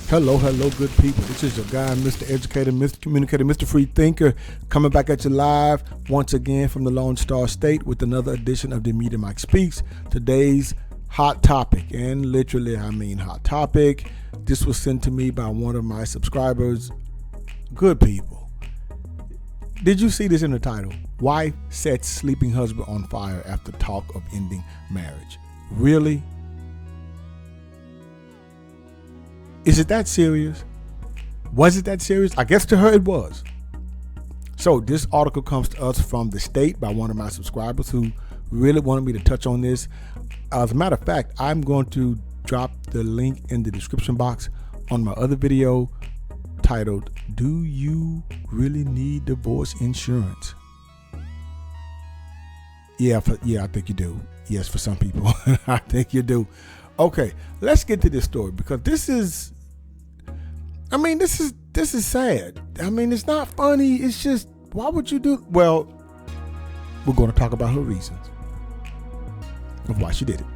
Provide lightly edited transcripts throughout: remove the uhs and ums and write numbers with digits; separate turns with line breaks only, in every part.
Hello, good people. This is your guy, Mr. Educator, Mr. Communicator, Mr. Free Thinker, coming back at you live once again from the Lone Star State with another edition of the Media Mike Speaks. Today's hot topic, and literally I mean hot topic. This was sent to me by one of my subscribers. Good people. Did you see this in the title? Wife sets sleeping husband on fire after talk of ending marriage. Really? Is it that serious? Was it that serious? I guess to her it was. So this article comes to us from The State by one of my subscribers who really wanted me to touch on this. As a matter of fact, I'm going to drop the link in the description box on my other video titled, Do You Really Need Divorce Insurance? Yeah, I think you do. Yes, for some people. I think you do. Okay, let's get to this story because this is sad. I mean, it's not funny. It's just, why would you do? Well, we're going to talk about her reasons of why she did it.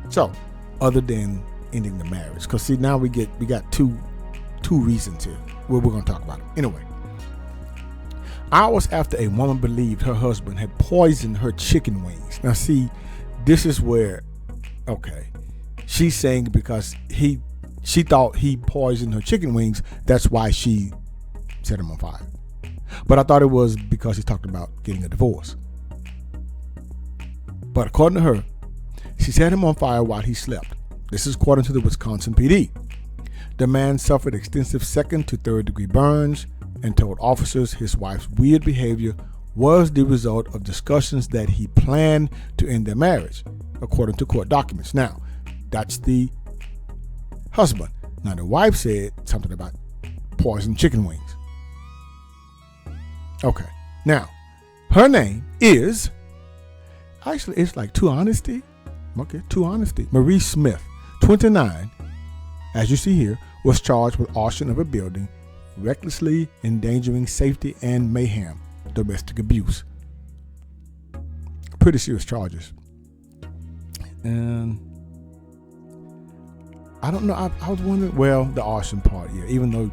So, other than ending the marriage, because see, now we got two reasons here. We're going to talk about it anyway. Hours after a woman believed her husband had poisoned her chicken wings. Now, see, this is where, okay, she's saying because she thought he poisoned her chicken wings, that's why she set him on fire. But I thought it was because he talked about getting a divorce. But according to her, she set him on fire while he slept. This is according to the Wisconsin PD. The man suffered extensive second to third degree burns and told officers his wife's weird behavior was the result of discussions that he planned to end their marriage, according to court documents. Now, that's the husband. Now, the wife said something about poisoned chicken wings. Okay. Now, her name is, actually, it's like Two Honesty. Okay, Two Honesty. Marie Smith, 29, as you see here, was charged with arson of a building, recklessly endangering safety and mayhem, domestic abuse. Pretty serious charges. And I don't know. I was wondering, well, the arson part, yeah, even though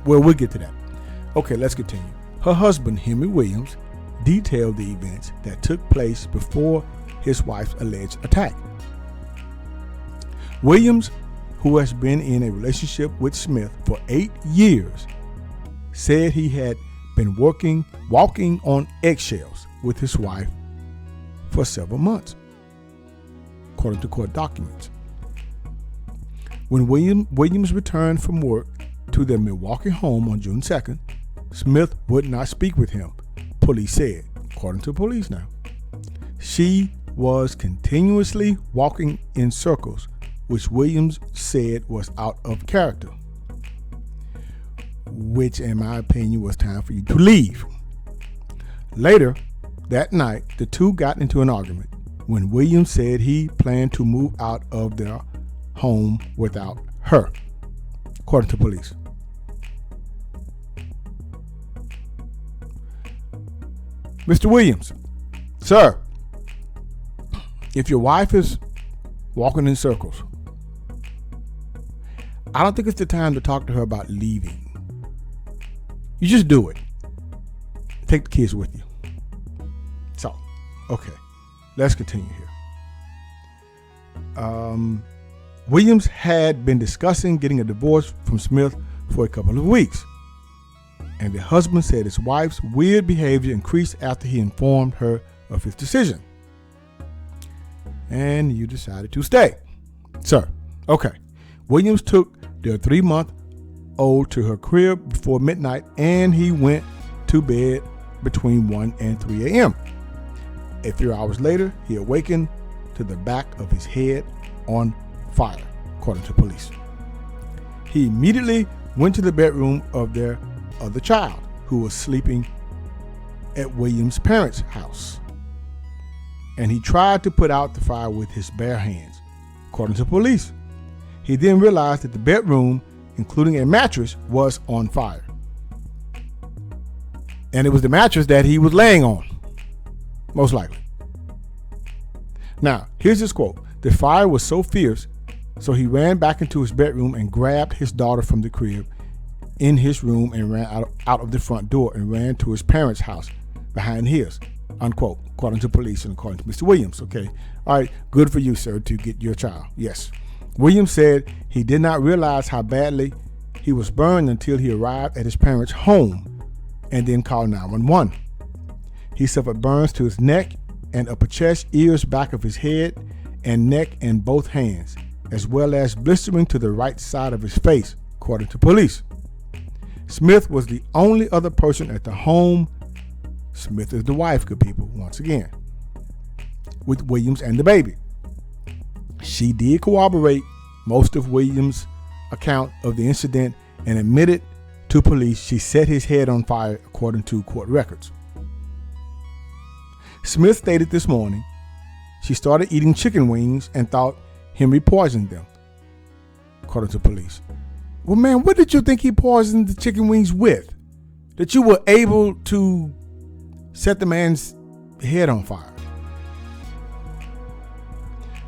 we'll get to that. Okay, let's continue. Her husband, Henry Williams, detailed the events that took place before his wife's alleged attack. Williams, who has been in a relationship with Smith for 8 years, said he had been walking on eggshells with his wife for several months, according to court documents. When Williams returned from work to their Milwaukee home on June 2nd, Smith would not speak with him, police said, according to police now. She was continuously walking in circles, which Williams said was out of character, which in my opinion was time for you to leave. Later that night, the two got into an argument when Williams said he planned to move out of their home without her, according to police. Mr. Williams, sir, if your wife is walking in circles, I don't think it's the time to talk to her about leaving. You just do it. Take the kids with you. So, okay, let's continue here. Williams had been discussing getting a divorce from Smith for a couple of weeks, and the husband said his wife's weird behavior increased after he informed her of his decision. And you decided to stay. Sir, okay. Williams took their 3-month-old to her crib before midnight, and he went to bed between 1 and 3 a.m. A few hours later, he awakened to the back of his head on fire, according to police. He immediately went to the bedroom of their other child, who was sleeping at Williams' parents' house, and he tried to put out the fire with his bare hands, according to police. He then realized that the bedroom, including a mattress, was on fire. And it was the mattress that he was laying on, most likely. Now, here's his quote. The fire was so fierce So he ran back into his bedroom and grabbed his daughter from the crib in his room and ran out of the front door and ran to his parents' house behind his, unquote, according to police and according to Mr. Williams. Okay. All right. Good for you, sir, to get your child. Yes. Williams said he did not realize how badly he was burned until he arrived at his parents' home and then called 911. He suffered burns to his neck and upper chest, ears, back of his head, and neck and both hands, as well as blistering to the right side of his face, according to police. Smith was the only other person at the home. Smith is the wife, good people, once again, with Williams and the baby. She did corroborate most of Williams' account of the incident and admitted to police she set his head on fire, according to court records. Smith stated this morning she started eating chicken wings and thought Henry poisoned them, according to police. Well, man, what did you think he poisoned the chicken wings with? That you were able to set the man's head on fire?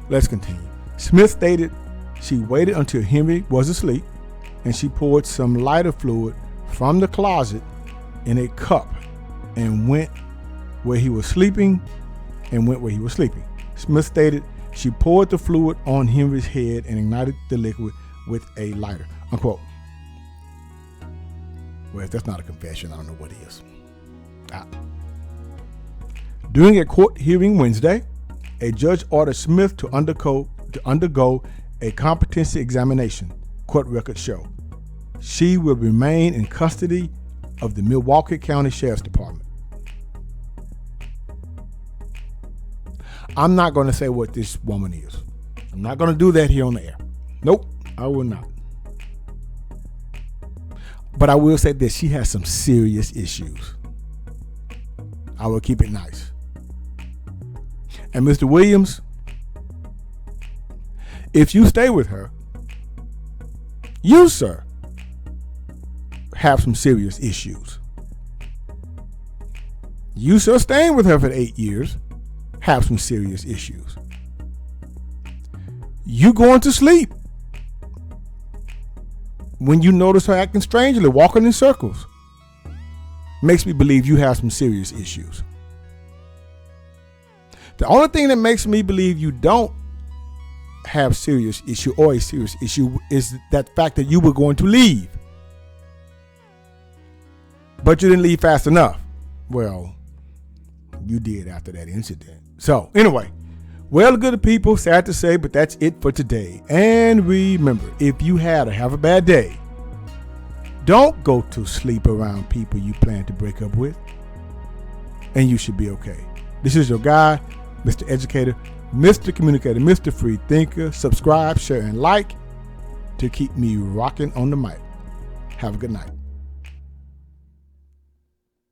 Let's continue. Smith stated she waited until Henry was asleep and she poured some lighter fluid from the closet in a cup and went where he was sleeping. Smith stated she poured the fluid on Henry's head and ignited the liquid with a lighter, unquote. Well, if that's not a confession, I don't know what is. During a court hearing Wednesday, a judge ordered Smith to undergo a competency examination, court records show. She will remain in custody of the Milwaukee County Sheriff's Department. I'm not going to say what this woman is. I'm not going to do that here on the air. Nope, I will not. But I will say this, she has some serious issues. I will keep it nice. And Mr. Williams, if you stay with her, you, sir, have some serious issues. You, sir, staying with her for 8 years, have some serious issues. You going to sleep when you notice her acting strangely, walking in circles, makes me believe you have some serious issues. The only thing that makes me believe you don't have serious issue or a serious issue is that fact that you were going to leave, but you didn't leave fast enough. Well, you did after that incident. So anyway, well, good people, sad to say, but that's it for today. And remember, if you have a bad day, don't go to sleep around people you plan to break up with, and you should be okay. This is your guy, Mr. Educator, Mr. Communicator, Mr. Free Thinker. Subscribe, share, and like to keep me rocking on the mic. Have a good night.